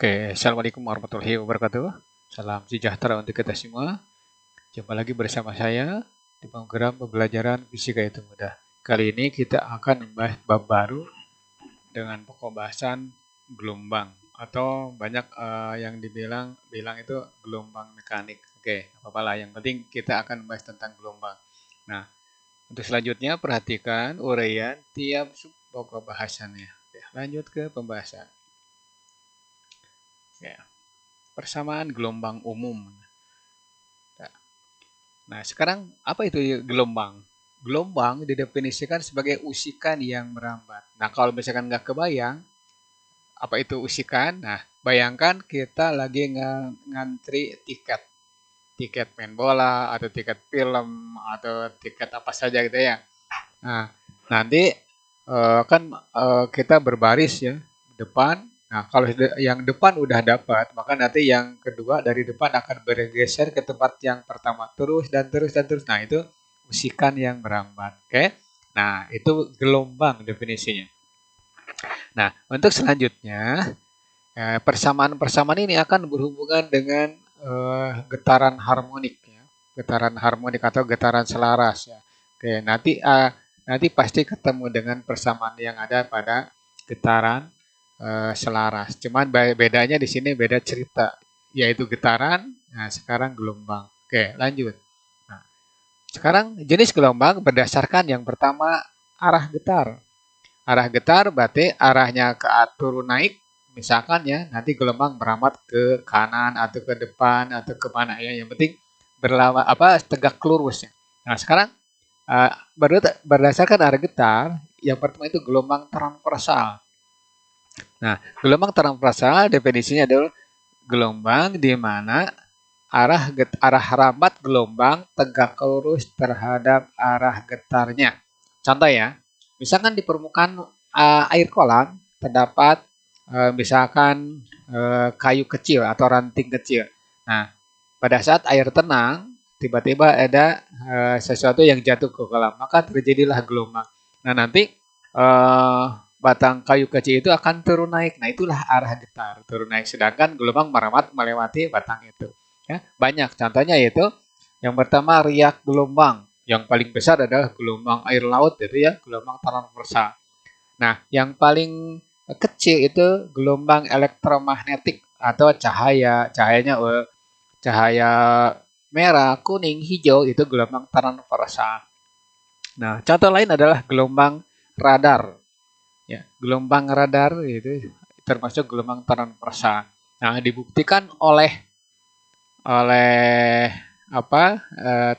Oke, Assalamualaikum warahmatullahi wabarakatuh. Salam sejahtera untuk kita semua. Jumpa lagi bersama saya di program pembelajaran fisika itu mudah. Kali ini kita akan membahas bab baru dengan pokok bahasan gelombang atau banyak yang bilang itu gelombang mekanik. Oke, apa-apa lah. Yang penting kita akan membahas tentang gelombang. Nah, untuk selanjutnya perhatikan uraian tiap sub pokok bahasannya. Oke, lanjut ke pembahasan. Oke. Persamaan gelombang umum. Nah, sekarang apa itu gelombang? Gelombang didefinisikan sebagai usikan yang merambat. Nah, kalau misalkan nggak kebayang, apa itu usikan? Nah, bayangkan kita lagi ngantri tiket. Tiket main bola, atau tiket film, atau tiket apa saja gitu ya. Nah, nanti kita berbaris ya, depan. Nah, kalau yang depan udah dapat, maka nanti yang kedua dari depan akan bergeser ke tempat yang pertama terus dan terus dan terus. Nah, itu usikan yang merambat. Oke. Nah, itu gelombang definisinya. Nah, untuk selanjutnya, persamaan-persamaan ini akan berhubungan dengan getaran harmonik ya. Getaran harmonik atau getaran selaras ya. Oke, nanti pasti ketemu dengan persamaan yang ada pada getaran selaras. Cuman bedanya di sini beda cerita, yaitu getaran, nah sekarang gelombang. Oke, lanjut. Nah, sekarang jenis gelombang berdasarkan yang pertama arah getar. Arah getar berarti arahnya ke turun naik, misalkan ya, nanti gelombang merambat ke kanan atau ke depan atau ke mana ya. Yang penting berlawan tegak lurus ya. Nah, sekarang berdasarkan arah getar, yang pertama itu gelombang transversal. Nah, gelombang transversal definisinya adalah gelombang di mana arah rambat gelombang tegak lurus terhadap arah getarnya. Contoh ya, misalkan di permukaan air kolam terdapat misalkan kayu kecil atau ranting kecil. Nah, pada saat air tenang, tiba-tiba ada sesuatu yang jatuh ke kolam, maka terjadilah gelombang. Nah, nanti batang kayu kecil itu akan turun naik. Nah, itulah arah getar, turun naik. Sedangkan gelombang merambat melewati batang itu. Ya, banyak contohnya yaitu yang pertama riak gelombang. Yang paling besar adalah gelombang air laut, itu ya, gelombang transversal. Nah, yang paling kecil itu gelombang elektromagnetik atau cahaya. Cahaya merah, kuning, hijau itu gelombang transversal. Nah, contoh lain adalah gelombang radar. Ya, gelombang radar itu termasuk gelombang transversal. Nah, dibuktikan oleh oleh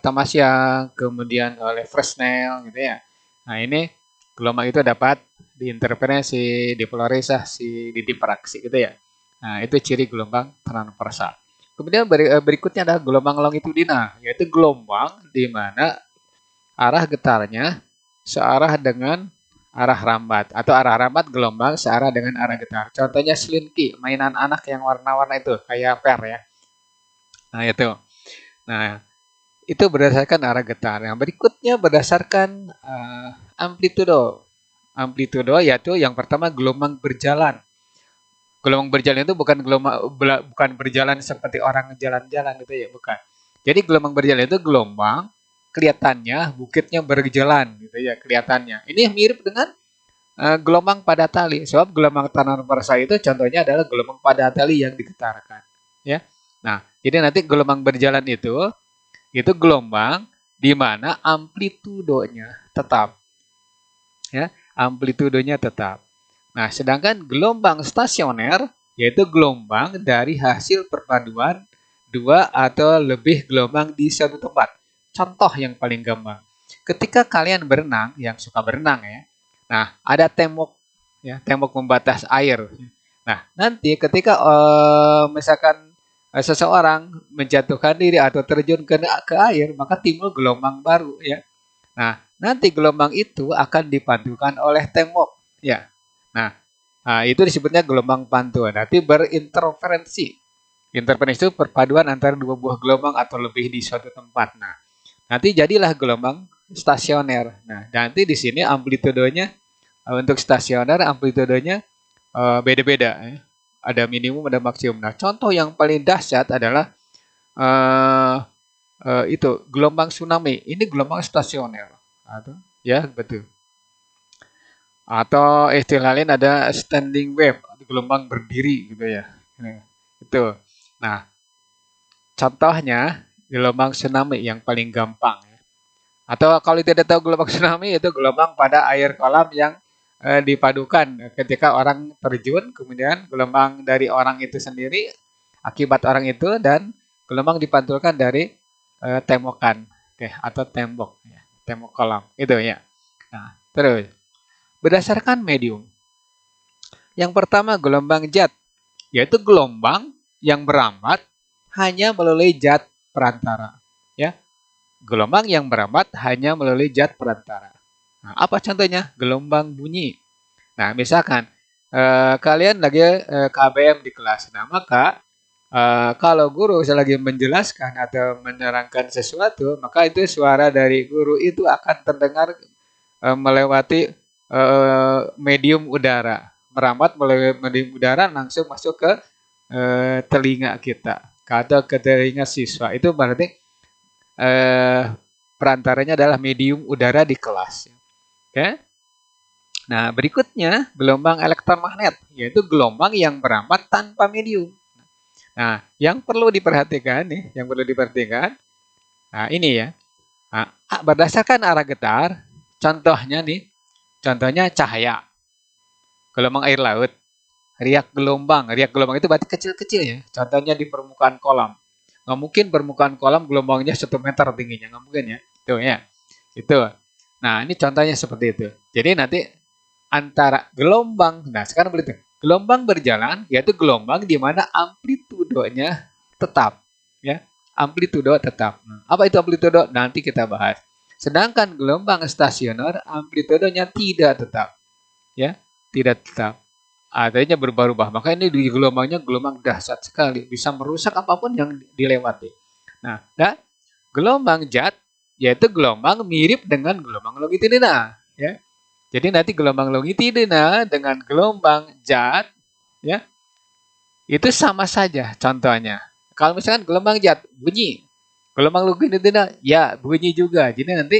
Thomas Young, kemudian oleh Fresnel gitu ya. Nah, ini gelombang itu dapat diinterferensi, dipolarisasi, didifraksi gitu ya. Nah, itu ciri gelombang transversal. Kemudian berikutnya adalah gelombang longitudinal, yaitu gelombang di mana arah getarnya searah dengan arah rambat atau arah rambat gelombang searah dengan arah getar. Contohnya slinky, mainan anak yang warna-warna itu kayak per ya. Nah, itu. Nah, itu berdasarkan arah getar. Yang berikutnya berdasarkan amplitudo. Amplitudo yaitu yang pertama gelombang berjalan. Gelombang berjalan itu bukan berjalan seperti orang jalan-jalan gitu ya, bukan. Jadi gelombang berjalan itu gelombang kelihatannya bukitnya berjalan gitu ya, kelihatannya. Ini mirip dengan gelombang pada tali. Sebab gelombang transversal itu contohnya adalah gelombang pada tali yang digetarkan, ya. Nah, jadi nanti gelombang berjalan itu gelombang di mana amplitudonya tetap, ya, amplitudonya tetap. Nah, sedangkan gelombang stasioner yaitu gelombang dari hasil perpaduan dua atau lebih gelombang di satu tempat. Contoh yang paling gampang. Ketika kalian berenang, yang suka berenang ya. Nah, ada tembok ya, tembok membatas air. Nah, nanti ketika misalkan seseorang menjatuhkan diri atau terjun ke air, maka timbul gelombang baru ya. Nah, nanti gelombang itu akan dipantukan oleh tembok ya. Nah, itu disebutnya gelombang pantuan. Nanti berinterferensi. Interferensi itu perpaduan antara dua buah gelombang atau lebih di suatu tempat. Nah, nanti jadilah gelombang stasioner. Nah, nanti di sini amplitudenya untuk stasioner amplitudenya beda-beda. Ya. ada minimum, ada maksimum. Nah, contoh yang paling dahsyat adalah eh, itu gelombang tsunami. Ini gelombang stasioner. Atau, ya, betul. Atau istilah lain ada standing wave, gelombang berdiri gitu ya. Nah, itu. Nah, contohnya gelombang tsunami yang paling gampang. Atau kalau tidak tahu gelombang tsunami itu gelombang pada air kolam yang dipadukan ketika orang terjun, kemudian gelombang dari orang itu sendiri akibat orang itu dan gelombang dipantulkan dari tembokan, oke, atau tembok, ya, tembok kolam itu ya. Nah, terus berdasarkan medium. Yang pertama gelombang jet, yaitu gelombang yang berambat hanya melalui zat perantara. Ya, gelombang yang berambat hanya melalui zat perantara. Nah, apa contohnya? Gelombang bunyi. Nah, misalkan kalian lagi KBM di kelas, nah maka kalau guru lagi menjelaskan atau menerangkan sesuatu, maka itu suara dari guru itu akan terdengar melewati medium udara, merambat melalui medium udara langsung masuk ke telinga kita atau ke telinga siswa. Itu berarti perantaranya adalah medium udara di kelas. Oke. Nah, berikutnya gelombang elektromagnet, yaitu gelombang yang berambat tanpa medium. Nah, yang perlu diperhatikan nih, nah ini ya. Nah, berdasarkan arah getar, contohnya cahaya, gelombang air laut, riak gelombang itu berarti kecil-kecil ya. Contohnya di permukaan kolam. Nggak mungkin permukaan kolam gelombangnya 1 meter tingginya, nggak mungkin ya. Itu ya. Itu. Nah, ini contohnya seperti itu. Jadi nanti antara gelombang, nah sekarang berarti gelombang berjalan yaitu gelombang di mana amplitudonya tetap, ya, amplitudo tetap. Apa itu amplitudo? Nanti kita bahas. Sedangkan gelombang stasioner amplitudonya tidak tetap, ya, tidak tetap. Adanya berubah-ubah. Maka ini di gelombangnya gelombang dahsyat sekali, bisa merusak apapun yang dilewati. Nah, gelombang jet yaitu gelombang mirip dengan gelombang longitudinal, ya. Jadi nanti gelombang longitudinal dengan gelombang jet, ya, itu sama saja contohnya. Kalau misalkan gelombang jet bunyi, gelombang longitudinal ya bunyi juga. Jadi nanti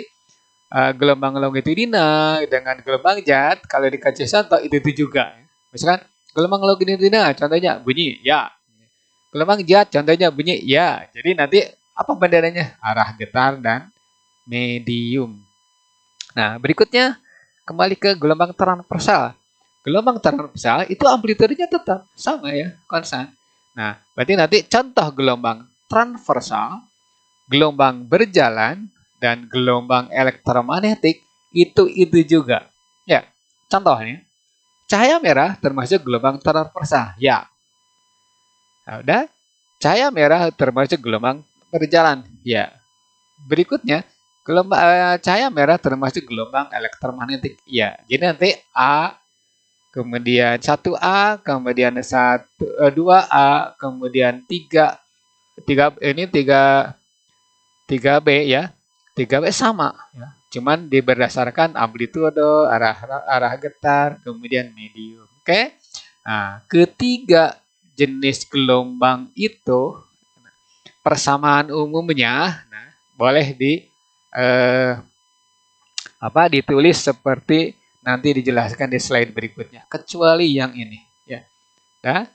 gelombang longitudinal dengan gelombang jet kalau dikasih contoh itu juga. Misalkan gelombang longitudinal contohnya bunyi ya, gelombang jet contohnya bunyi ya. Jadi nanti apa benderanya? Arah getar dan medium. Nah, berikutnya kembali ke gelombang transversal. Gelombang transversal itu amplitudenya tetap sama ya, konstan. Nah, berarti nanti contoh gelombang transversal, gelombang berjalan, dan gelombang elektromagnetik itu juga. Ya, contohnya, cahaya merah termasuk gelombang transversal. Ya. Nah, udah, cahaya merah termasuk gelombang berjalan. Ya. Berikutnya, cahaya merah termasuk gelombang elektromagnetik. Ya, jadi nanti A, kemudian 1A, kemudian 2A, kemudian 3B ya. 3B sama ya. Cuman berdasarkan amplitudo, arah getar, kemudian medium. Oke. Nah, ketiga jenis gelombang itu persamaan umumnya boleh ditulis seperti nanti dijelaskan di slide berikutnya, kecuali yang ini ya. Ya.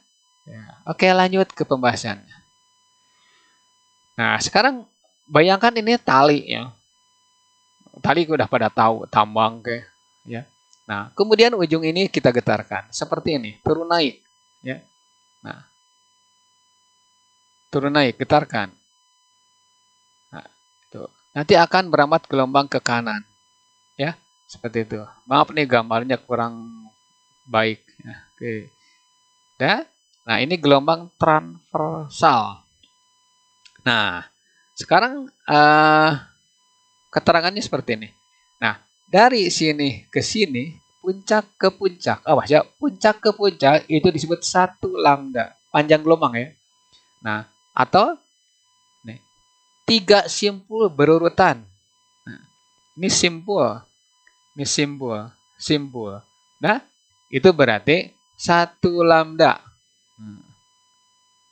Oke, lanjut ke pembahasannya. Nah, sekarang bayangkan ini tali ya. Tali udah pada tahu tambang ke ya. Nah, kemudian ujung ini kita getarkan seperti ini, turun naik ya. Nah, turun naik, getarkan. Nah, itu. Nanti akan berambat gelombang ke kanan. Ya, seperti itu. Maaf nih gambarnya kurang baik. Ya, oke. Nah, ini gelombang transversal. Nah, sekarang keterangannya seperti ini. Nah, dari sini ke sini, puncak ke puncak. Awas ya, puncak ke puncak itu disebut 1 lambda. Panjang gelombang ya. Nah, atau nih, 3 simpul berurutan. Nah, ini simpul. Ini simpul. Nah, itu berarti 1 lambda.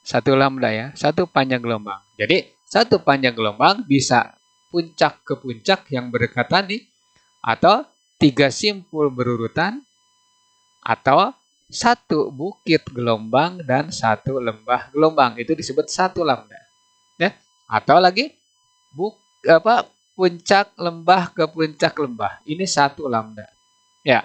Satu lambda ya, satu panjang gelombang. Jadi satu panjang gelombang bisa puncak ke puncak yang berdekatan nih, atau 3 simpul berurutan, atau satu bukit gelombang dan satu lembah gelombang. Itu disebut satu lambda. Ya. Atau lagi puncak lembah ke puncak lembah. Ini satu lambda. Ya.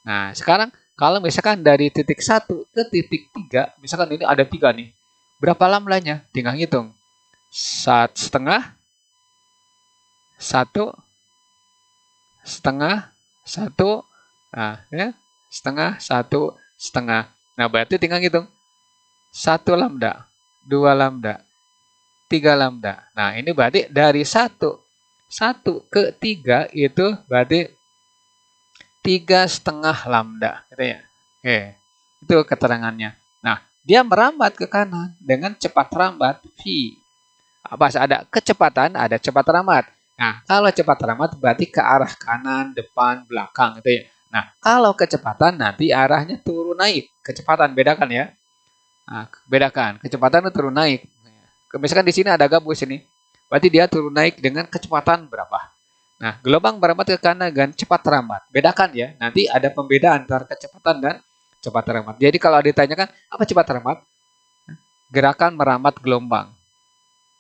Nah, sekarang kalau misalkan dari titik 1 ke titik 3, misalkan ini ada 3 nih. Berapa lambdanya? Tinggal hitung. 1,5, 1, setengah, 1, nah, ya, setengah, 1, setengah. Nah, berarti tinggal hitung. 1 lambda, 2 lambda, 3 lambda. Nah, ini berarti dari 1 ke 3 itu berarti 3,5 lambda. Gitu ya. Oke, itu keterangannya. Nah, dia merambat ke kanan dengan cepat rambat v. Pas ada kecepatan, ada cepat rambat. Nah, kalau cepat rambat berarti ke arah kanan, depan, belakang gitu ya. Nah, kalau kecepatan nanti arahnya turun naik. Kecepatan bedakan ya. Nah, bedakan. Kecepatan itu turun naik. Misalkan di sini ada gabus ini. Berarti dia turun naik dengan kecepatan berapa? Nah, gelombang merambat ke kanan dan cepat rambat. Bedakan ya. Nanti ada pembedaan antara kecepatan dan cepat rambat. Jadi kalau ditanyakan apa cepat rambat? Gerakan merambat gelombang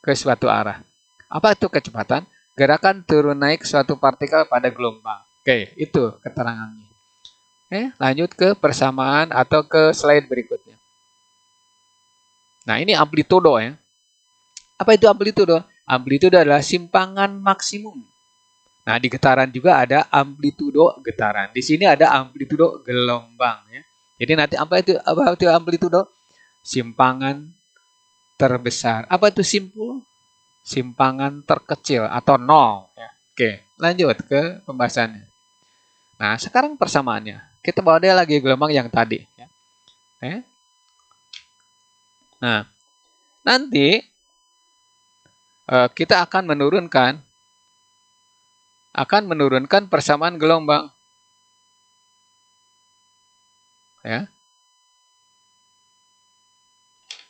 ke suatu arah. Apa itu kecepatan? Gerakan turun naik suatu partikel pada gelombang. Oke, itu keterangannya. Lanjut ke persamaan atau ke slide berikutnya. Nah, ini amplitudo ya. Apa itu amplitudo? Amplitudo adalah simpangan maksimum. Nah, di getaran juga ada amplitudo getaran. Di sini ada amplitudo gelombang ya. Jadi nanti apa itu amplitudo? Simpangan terbesar. Apa itu simpul? Simpangan terkecil atau nol. Ya. Oke, lanjut ke pembahasannya. Nah, sekarang persamaannya. Kita bawa dia lagi gelombang yang tadi. Ya. Nah, nanti kita akan menurunkan persamaan gelombang. Ya.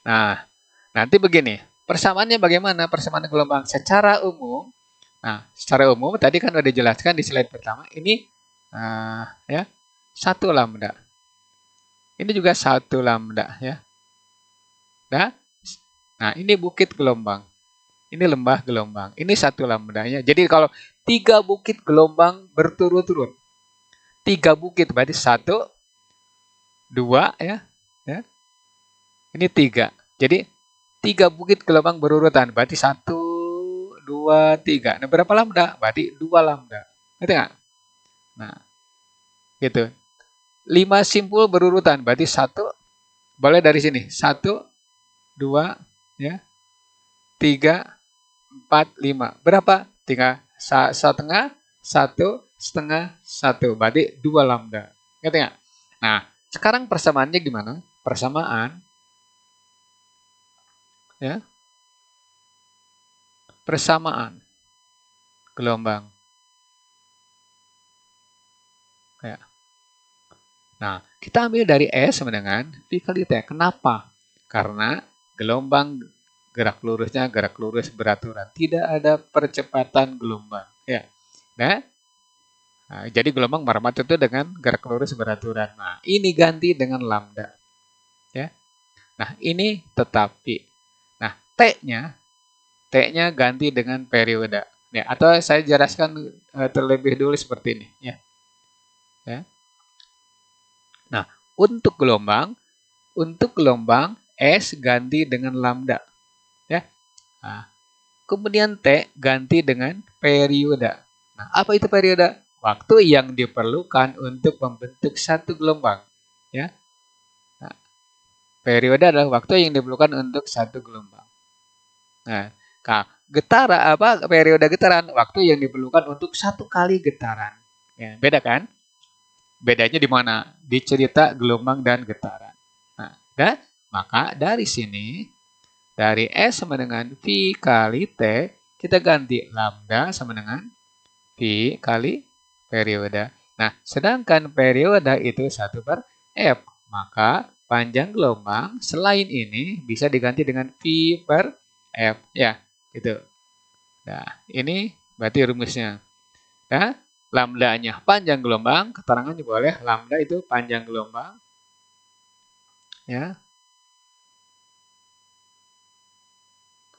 Nah, nanti begini. Persamaannya bagaimana? Persamaan gelombang secara umum. Nah, secara umum tadi kan udah dijelaskan di slide pertama. Ini ya 1 lambda. Ini juga 1 lambda ya. Nah, ini bukit gelombang. Ini lembah gelombang. Ini 1 lambdanya. Jadi kalau 3 bukit gelombang berturut-turut. 3 bukit berarti 1, 2 ya. Ini 3. Jadi 3 bukit gelombang berurutan. Berarti 1, 2, 3. Nah, berapa lambda? Berarti 2 lambda. Ngerti nggak? Nah, gitu. 5 simpul berurutan. Berarti 1. Boleh dari sini. 1, 2, ya. 3, 4, 5. Berapa? 3, 1,5, 1,5, 1. Berarti 2 lambda. Ngerti nggak? Nah, sekarang persamaannya gimana? Persamaan. Ya. Persamaan gelombang. Ya. Nah, kita ambil dari S sama dengan V kali T. Kenapa? Karena gelombang gerak lurus beraturan. Tidak ada percepatan gelombang. Ya. Nah, jadi gelombang merambat itu dengan gerak lurus beraturan. Nah, ini ganti dengan lambda. Ya. Nah, ini tetapi. Nah, T-nya ganti dengan periode. Ya, atau saya jelaskan terlebih dulu seperti ini. Ya. Nah, untuk gelombang S ganti dengan lambda. Ya. Nah, kemudian T ganti dengan periode. Nah, apa itu periode? Waktu yang diperlukan untuk membentuk satu gelombang. Ya. Nah, periode adalah waktu yang diperlukan untuk satu gelombang. Nah, periode getaran, waktu yang diperlukan untuk 1 kali getaran. Ya, beda kan? Bedanya di mana? Di cerita gelombang dan getaran. Nah, maka dari sini, dari S sama dengan V kali T, kita ganti lambda sama dengan V kali periode. Nah, sedangkan periode itu 1/F, maka panjang gelombang selain ini bisa diganti dengan V per F ya, gitu. Nah, ini berarti rumusnya. Nah, lambdanya panjang gelombang, keterangannya boleh lambda itu panjang gelombang ya.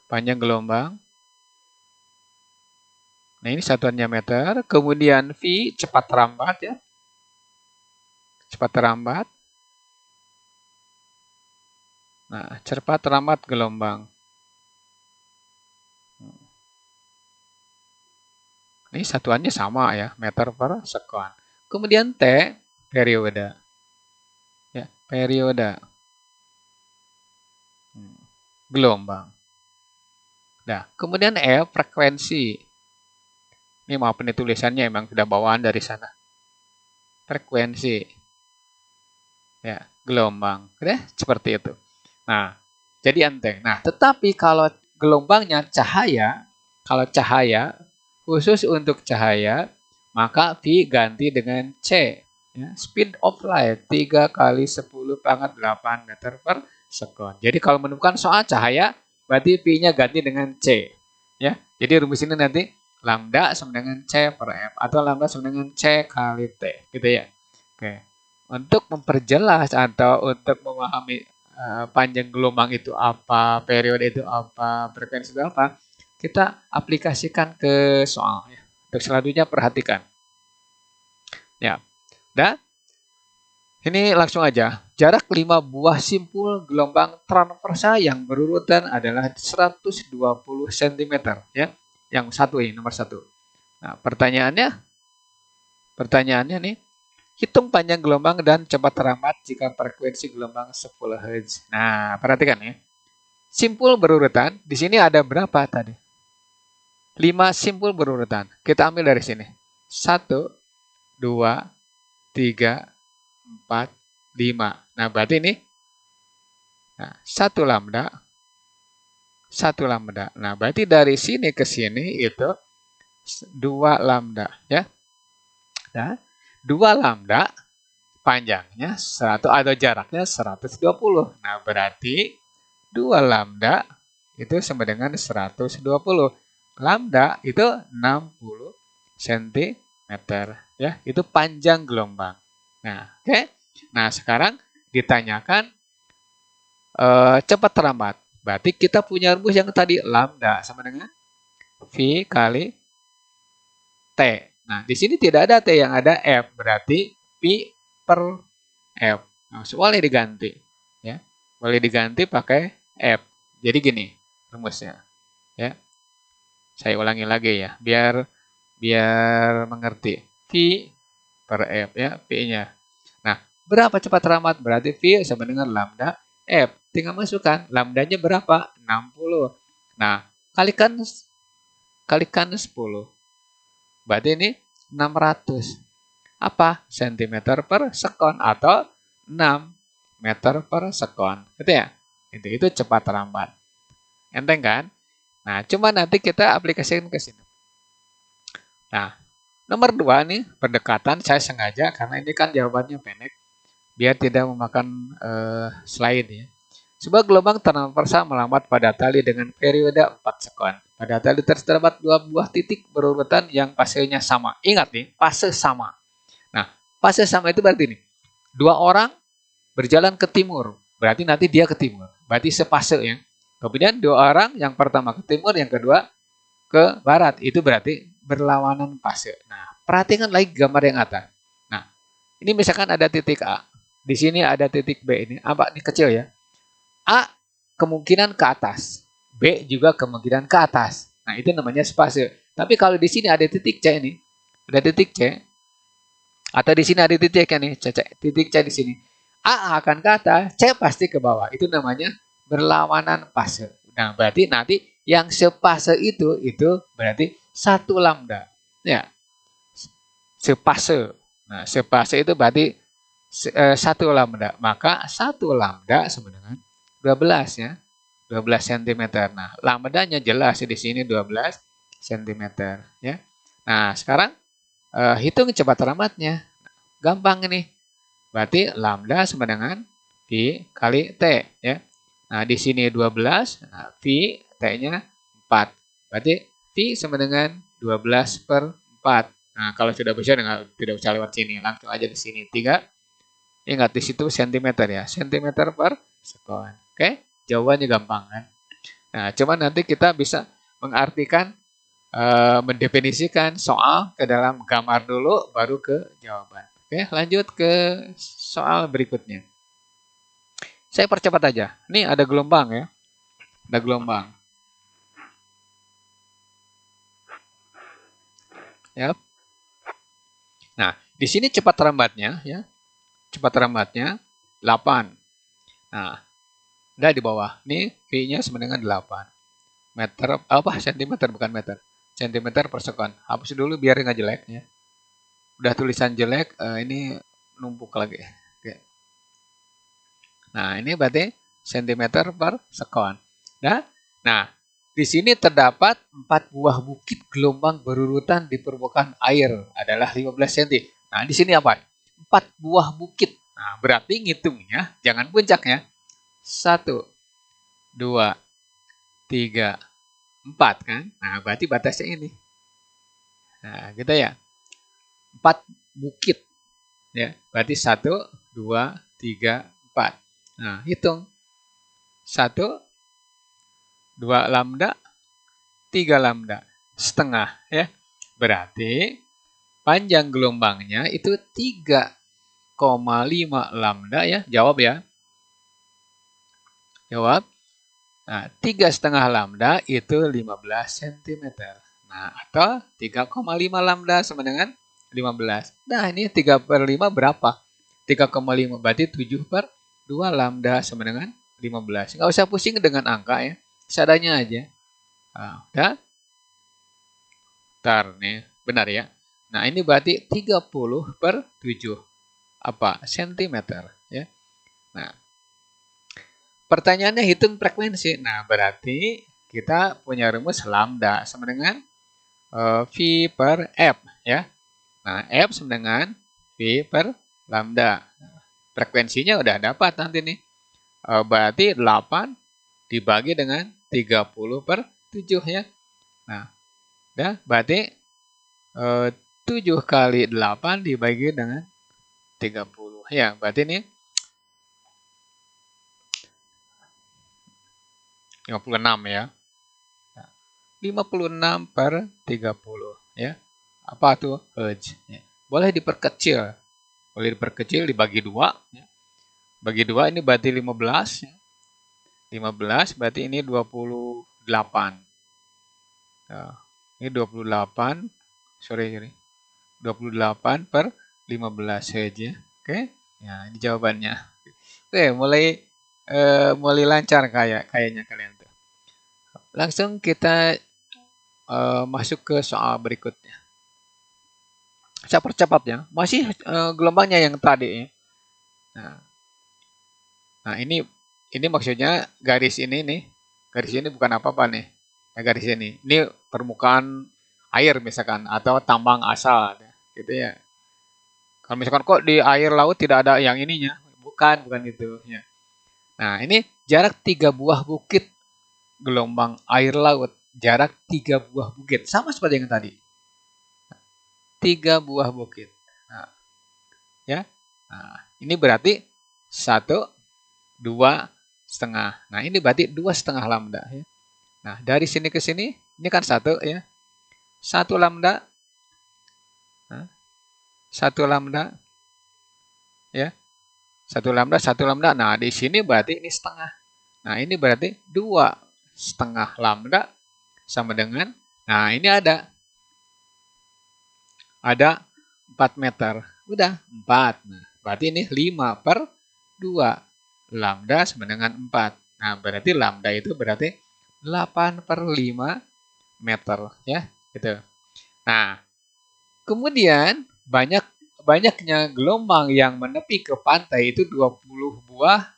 Panjang gelombang. Nah, ini satuannya meter, kemudian V cepat terambat ya. Cepat terambat. Nah, cepat terambat gelombang. Ini satuannya sama ya, meter per sekon. Kemudian T, periode. Ya, periode. Gelombang. Nah, kemudian E, frekuensi. Ini maaf nih tulisannya emang sudah bawaan dari sana. Frekuensi. Ya, gelombang. Oke, seperti itu. Nah, jadi enteng. Nah, tetapi kalau gelombangnya cahaya, kalau cahaya, khusus untuk cahaya, maka V ganti dengan C. Ya, speed of light 3 kali 10 pangkat 8 meter per sekon. Jadi kalau menemukan soal cahaya, berarti V-nya ganti dengan C. Ya, jadi rumus ini nanti lambda sama dengan C per F atau lambda sama dengan C kali T, gitu ya. Oke. Untuk memperjelas atau untuk memahami panjang gelombang itu apa, periode itu apa, frekuensi itu apa, kita aplikasikan ke soal. Ya. Untuk selanjutnya perhatikan. Ya, dan ini langsung aja. Jarak 5 buah simpul gelombang transversal yang berurutan adalah 120 cm. Ya, yang satu ini nomor satu. Nah, pertanyaannya nih, hitung panjang gelombang dan cepat terambat jika frekuensi gelombang 10 Hz. Nah, perhatikan ya. Simpul berurutan, di sini ada berapa tadi? 5 simpul berurutan. Kita ambil dari sini. 1, 2, 3, 4, 5. Nah, berarti ini 1 lambda, 1 lambda. Nah, berarti dari sini ke sini itu 2 lambda. Ya. Nah, 2 lambda panjangnya 100 atau jaraknya 120. Nah, berarti 2 lambda itu sama dengan 120. Lambda itu 60 cm. Ya, itu panjang gelombang. Nah, oke. Nah, sekarang ditanyakan cepat terambat. Berarti kita punya rumus yang tadi lambda sama dengan V kali T. Nah, di sini tidak ada T, yang ada F. Berarti V per F. Nah, boleh diganti. Ya, boleh diganti pakai F. Jadi gini rumusnya. Ya, saya ulangi lagi ya, biar mengerti. V per F ya, V-nya. Nah, berapa cepat terambat? Berarti V sama dengan lambda F. Tinggal masukkan lambdanya berapa? 60. Nah, kalikan 10. Berarti ini 600. Apa? Sentimeter per sekon atau 6 meter per sekon. Gitu ya? Itu cepat terambat. Enteng kan? Nah, cuma nanti kita aplikasikan ke sini. Nah, nomor 2 nih, pendekatan saya sengaja karena ini kan jawabannya pendek, biar tidak memakan slide ya. Sebuah gelombang transversal melambat pada tali dengan periode 4 sekon. Pada tali terdapat 2 buah titik berurutan yang fasenya sama. Ingat nih, fase sama. Nah, fase sama itu berarti nih, 2 orang berjalan ke timur, berarti nanti dia ke timur. Berarti sepase ya. Kemudian 2 orang, yang pertama ke timur, yang kedua ke barat. Itu berarti berlawanan fase. Nah, perhatikan lagi gambar yang atas. Nah, ini misalkan ada titik A. Di sini ada titik B ini. Apa ini kecil ya? A kemungkinan ke atas. B juga kemungkinan ke atas. Nah, itu namanya spase. Tapi kalau di sini ada titik C ini, ada titik C, atau di sini ada titik nih, titik C di sini. A akan ke atas, C pasti ke bawah. Itu namanya berlawanan fase. Nah, berarti nanti yang sepase itu berarti 1 lambda. Ya. Sepase. Nah, sepase itu berarti 1 lambda. Maka 1 lambda sama dengan 12 ya. 12 cm. Nah, lambdanya jelas di sini 12 cm ya. Nah, sekarang hitung cepat terambatnya. Gampang ini. Berarti lambda sama dengan V V kali T ya. Nah, di sini 12, nah, V T-nya 4. Berarti V sama dengan 12 per 4. Nah, kalau sudah bisa tidak usah lewat sini, langsung aja di sini 3. Ingat di situ sentimeter ya, sentimeter per sekon. Oke, jawabannya gampang kan. Nah, cuman nanti kita bisa mengartikan, mendefinisikan soal ke dalam gambar dulu, baru ke jawaban. Oke, lanjut ke soal berikutnya. Saya percepat aja. Ini ada gelombang ya, ada gelombang. Ya. Nah, di sini cepat lambatnya ya, cepat lambatnya 8. Nah, ada di bawah. Ini V-nya sama dengan 8 meter, sentimeter bukan meter. Sentimeter per sekon. Hapus dulu biar nggak jelek ya. Udah tulisan jelek, ini numpuk lagi. Oke. Nah, ini berarti sentimeter per sekon. Nah, di sini terdapat 4 buah bukit gelombang berurutan di permukaan air adalah 15 cm. Nah, di sini apa? 4 buah bukit. Nah, berarti ngitungnya jangan puncaknya. 1, 2, 3, 4 kan? Nah, berarti batasnya ini. Nah, gitu ya. 4 bukit. Ya, berarti 1, 2, 3, 4. Nah, hitung. 1, 2 lambda, 3 lambda. Setengah ya. Berarti panjang gelombangnya itu 3,5 lambda ya. Jawab ya. Jawab. Nah, 3,5 lambda itu 15 cm. Nah, atau 3,5 lambda sama dengan 15. Nah, ini 3 per 5 berapa? 3,5 berarti 7 per 2 lambda sama dengan 15. Nggak usah pusing dengan angka ya. Seadanya aja. Nah, udah. Ntar nih, benar ya. Nah, ini berarti 30 per 7. Apa? Sentimeter ya. Nah, pertanyaannya hitung frekuensi. Nah, berarti kita punya rumus lambda sama dengan V per F ya. Nah, F sama dengan V per lambda. Frekuensinya udah dapat nanti nih. Berarti 8 dibagi dengan 30 per 7 ya. Nah, udah berarti 7 kali 8 dibagi dengan 30. Ya, berarti ini 56 ya. 56 per 30 ya. Apa tuh? Hertz. Ya. Boleh diperkecil. Boleh diperkecil dibagi 2 ya. Bagi 2 ini berarti 15 ya. 15 berarti ini 28. Nah, ini 28. Sorry. 28 per 15 Hertz ya. Oke. Ya, ini jawabannya. Oke, mulai lancar kayaknya kalian tuh. Langsung kita masuk ke soal berikutnya. Saya percepat ya. Masih gelombangnya yang tadi ya. Nah, ini maksudnya garis ini nih. Garis ini bukan apa-apa nih. Ya, garis ini. Ini permukaan air misalkan atau tambang asal gitu ya. Kalau misalkan kok di air laut tidak ada yang ininya, bukan itu ya. Nah, ini jarak 3 buah bukit gelombang air laut, jarak 3 buah bukit sama seperti yang tadi. 3 buah bukit. Nah, ya. Nah, ini berarti 1, 2 setengah. Nah, ini berarti 2,5 lambda ya. Nah, dari sini ke sini ini kan 1 ya. 1 lambda. Nah, 1 lambda ya. 1 lambda, 1 lambda. Nah, di sini berarti ini setengah. Nah, ini berarti 2,5 lambda sama dengan, nah ini ada 4 meter. Udah, 4. Nah, berarti ini 5 per 2. Lambda sama dengan 4. Nah, berarti lambda itu berarti 8 per 5 meter. Ya, gitu. Nah, kemudian banyaknya gelombang yang menepi ke pantai itu 20 buah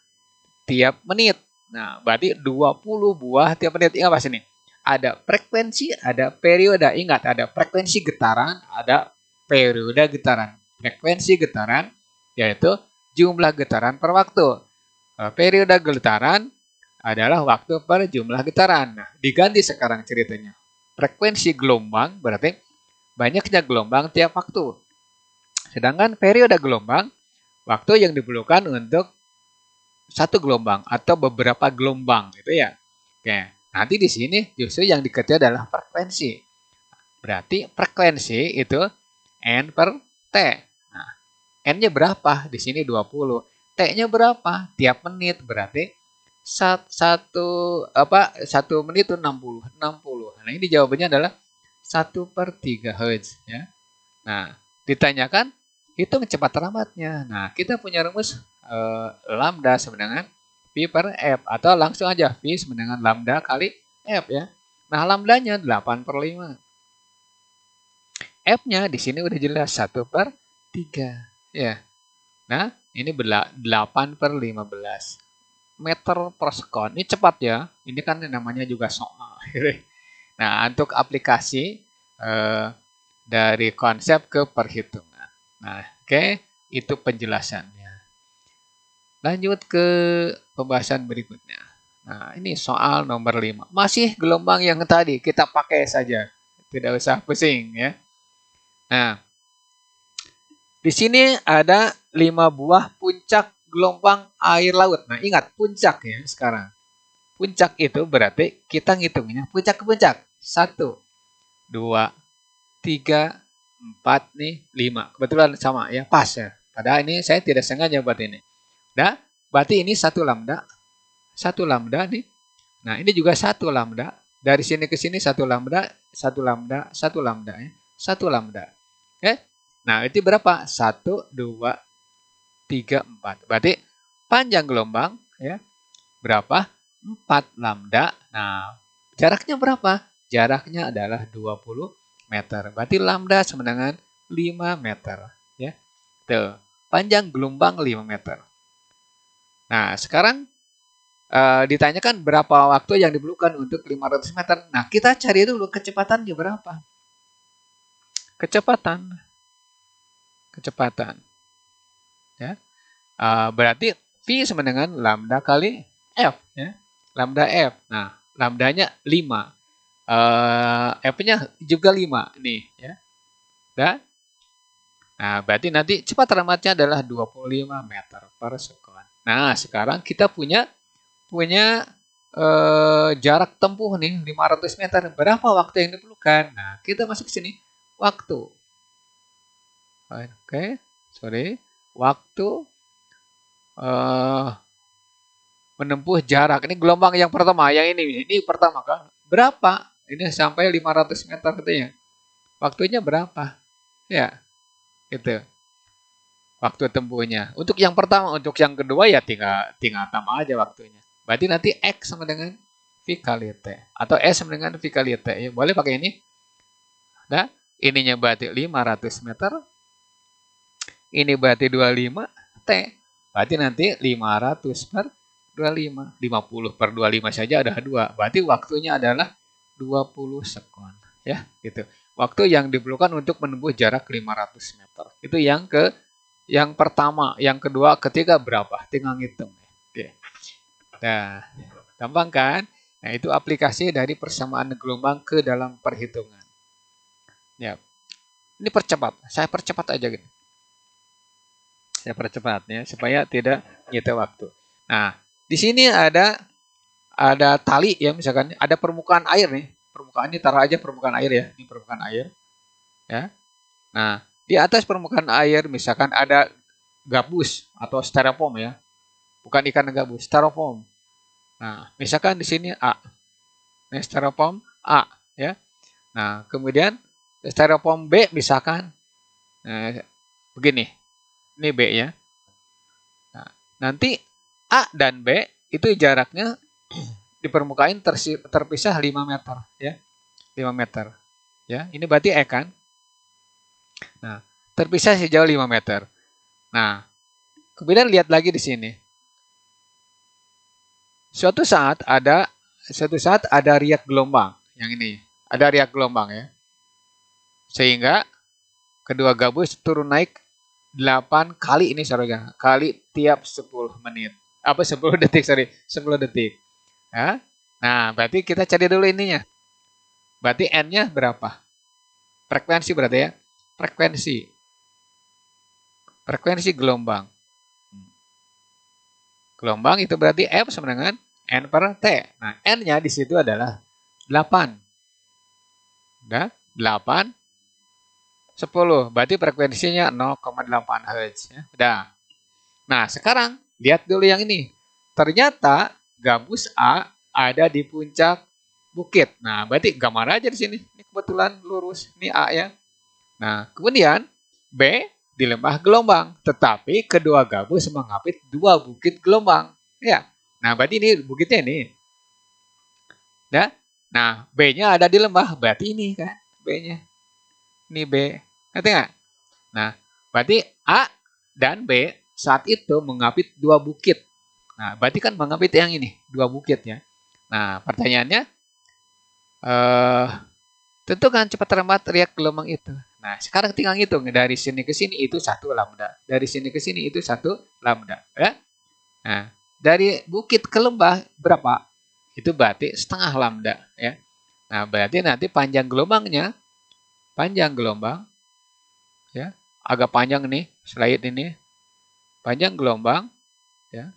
tiap menit. Nah, berarti 20 buah tiap menit. Ingat pas ini. Ada frekuensi, ada periode. Ingat, ada frekuensi getaran, ada periode getaran. Frekuensi getaran yaitu jumlah getaran per waktu. Periode getaran adalah waktu per jumlah getaran. Nah, diganti sekarang ceritanya. Frekuensi gelombang berarti banyaknya gelombang tiap waktu. Sedangkan periode gelombang, waktu yang diperlukan untuk satu gelombang atau beberapa gelombang, gitu ya. Oke, nanti di sini justru yang dikejar adalah frekuensi. Berarti frekuensi itu N per T. Nah, N-nya berapa? Di sini 20. T-nya berapa? Tiap menit berarti satu menit itu 60. Nah, ini jawabannya adalah 1/3 Hz ya. Nah, ditanyakan hitung cepat lambatnya. Nah, kita punya rumus lambda sama dengan V per F atau langsung aja V sama dengan lambda kali F ya. Nah, lambdanya 8/5. F-nya di sini udah jelas 1/3 ya. Nah, ini 8/15 meter per sekon. Ini cepat ya. Ini kan namanya juga soal. Nah, untuk aplikasi dari konsep ke perhitungan. Nah, oke, itu penjelasannya. Lanjut ke pembahasan berikutnya. Nah, ini soal nomor 5. Masih gelombang yang tadi, kita pakai saja. Tidak usah pusing ya. Nah, di sini ada 5 buah puncak gelombang air laut. Nah, ingat puncak ya sekarang. Puncak itu berarti kita ngitungnya puncak ke puncak. 1, 2, 3, 4 nih, 5. Kebetulan sama ya, pas ya. Padahal ini saya tidak sengaja buat ini. Nah, berarti ini 1 lambda. 1 lambda nih. Nah, ini juga 1 lambda. Dari sini ke sini 1 lambda, 1 lambda, 1 lambda ya. 1 lambda. Oke? Nah, itu berapa? 1, 2, 3, 4. Berarti panjang gelombang ya berapa? 4 lambda. Nah, jaraknya berapa? Jaraknya adalah 20 meter. Berarti lambda sama dengan 5 meter ya. Tuh, panjang gelombang 5 meter. Nah, sekarang ditanyakan berapa waktu yang diperlukan untuk 500 meter. Nah, kita cari dulu kecepatannya berapa. Kecepatan ya. Berarti V sama dengan lambda kali F ya. Lambda F. Nah, lambdanya 5. F-nya juga 5 nih ya. Dan nah, berarti nanti cepat lambatnya adalah 25 meter per sekon. Nah, sekarang kita punya jarak tempuh nih 500 meter. Berapa waktu yang diperlukan? Nah, kita masuk ke sini. Waktu. Oke, sorry. Waktu menempuh jarak. Ini gelombang yang pertama, yang ini pertama kan. Berapa? Ini sampai 500 meter katanya. Waktunya berapa? Ya, gitu. Waktu tempuhnya. Untuk yang pertama, untuk yang kedua ya tinggal tambah aja waktunya. Berarti nanti X sama dengan V kali T. Atau S sama dengan V kali T. Ya, boleh pakai ini. Nah, ininya berarti 500 meter. Ini berarti 25 T. Berarti nanti 500 per 25. 50/25 saja ada 2. Berarti waktunya adalah 20 sekon. Ya, gitu. Waktu yang diperlukan untuk menempuh jarak 500 meter. Itu yang pertama, yang kedua, ketiga berapa? Tinggal ngitung. Oke. Nah, gampang kan? Nah, itu aplikasi dari persamaan gelombang ke dalam perhitungan. Ya. Ini percepat. Saya percepat aja gitu. Saya percepat ya supaya tidak nyita waktu. Nah, di sini ada tali ya, misalkan ada permukaan air nih. Permukaan ini taruh aja permukaan air ya. Ini permukaan air. Ya. Nah, di atas permukaan air misalkan ada gabus atau styrofoam ya. Bukan ikan gabus, styrofoam. Nah, misalkan di sini A. Ini styrofoam A ya. Nah, kemudian styrofoam B misalkan begini. Ini B ya. Nah, nanti A dan B itu jaraknya di permukaan terpisah 5 meter ya. 5 meter. Ya, ini berarti E kan? Nah, terpisah sejauh 5 meter. Nah, kemudian lihat lagi di sini. Suatu saat ada riak gelombang yang ini. Ada riak gelombang ya. Sehingga kedua gabus turun naik 8 kali ini saudara, kali tiap 10 menit. Apa 10 detik, sorry. 10 detik. Ya. Nah, berarti kita cari dulu ininya. Berarti N-nya berapa? Frekuensi berarti ya. Frekuensi. Frekuensi gelombang. Gelombang itu berarti F sama dengan N per T. Nah, N-nya di situ adalah 8. Udah? 8, 10. Berarti frekuensinya 0,8 Hz. Ya. Udah. Nah, sekarang lihat dulu yang ini. Ternyata gabus A ada di puncak bukit. Nah, berarti gambar aja di sini. Ini kebetulan lurus. Ini A ya. Nah, kemudian B di lembah gelombang. Tetapi kedua gabus mengapit dua bukit gelombang. Ya. Nah, berarti ini bukitnya ini. Ya. Nah, B-nya ada di lembah. Berarti ini kan B-nya. Ini B. Ngerti nggak? Nah, berarti A dan B saat itu mengapit dua bukit. Nah, berarti kan mengapit yang ini, dua bukit ya. Nah, pertanyaannya, tentukan cepat lambat riak gelombang itu. Nah, sekarang tinggal hitung dari sini ke sini itu 1 lambda, dari sini ke sini itu 1 lambda, ya. Nah, dari bukit ke lembah berapa? Itu berarti setengah lambda, ya. Nah, berarti nanti panjang gelombang, ya, agak panjang nih slide ini, panjang gelombang, ya.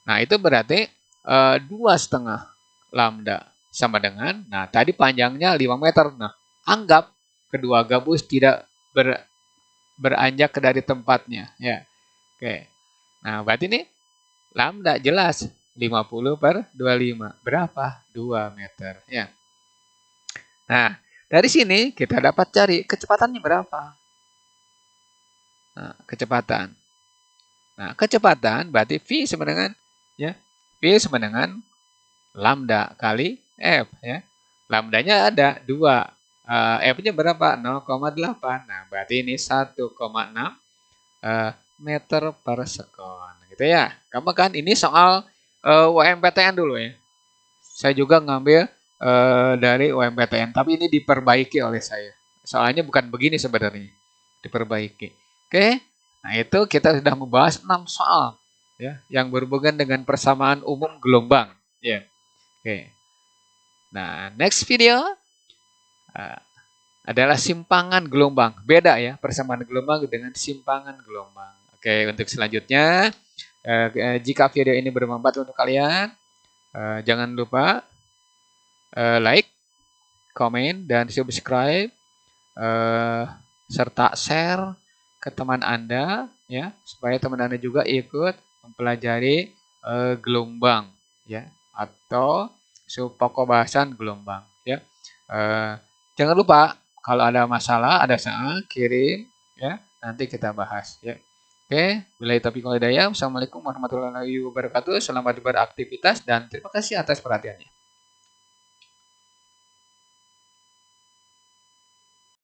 Nah, itu berarti 2,5 lambda sama dengan, nah tadi panjangnya 5 meter. Nah, anggap kedua gabus tidak beranjak dari tempatnya. Ya, oke. Nah, berarti ini lambda jelas 50 per 25. Berapa? 2 meter. Ya. Nah, dari sini kita dapat cari kecepatannya berapa. Nah, kecepatan. Nah, kecepatan berarti V sama dengan, ya, V sama dengan lambda kali F, ya. Lambdanya ada 2. F-nya berapa? 0,8. Nah, berarti ini 1,6 meter per sekon. Gitu ya. Kamu kan ini soal UMPTN dulu ya. Saya juga ngambil dari UMPTN, tapi ini diperbaiki oleh saya. Soalnya bukan begini sebenarnya. Diperbaiki. Oke. Nah, itu kita sudah membahas 6 soal ya yang berhubungan dengan persamaan umum gelombang, ya. Oke. Nah, next video adalah simpangan gelombang. Beda ya, persamaan gelombang dengan simpangan gelombang. Oke, untuk selanjutnya, jika video ini bermanfaat untuk kalian, jangan lupa like, komen, dan subscribe, serta share ke teman Anda, ya, supaya teman Anda juga ikut mempelajari gelombang, ya, atau pokok bahasan gelombang, ya. Jangan lupa kalau ada masalah, ada saat kirim, ya, nanti kita bahas, ya. Oke, billahi taufiq wal hidayah. Wassalamualaikum warahmatullahi wabarakatuh. Selamat beraktivitas dan terima kasih atas perhatiannya.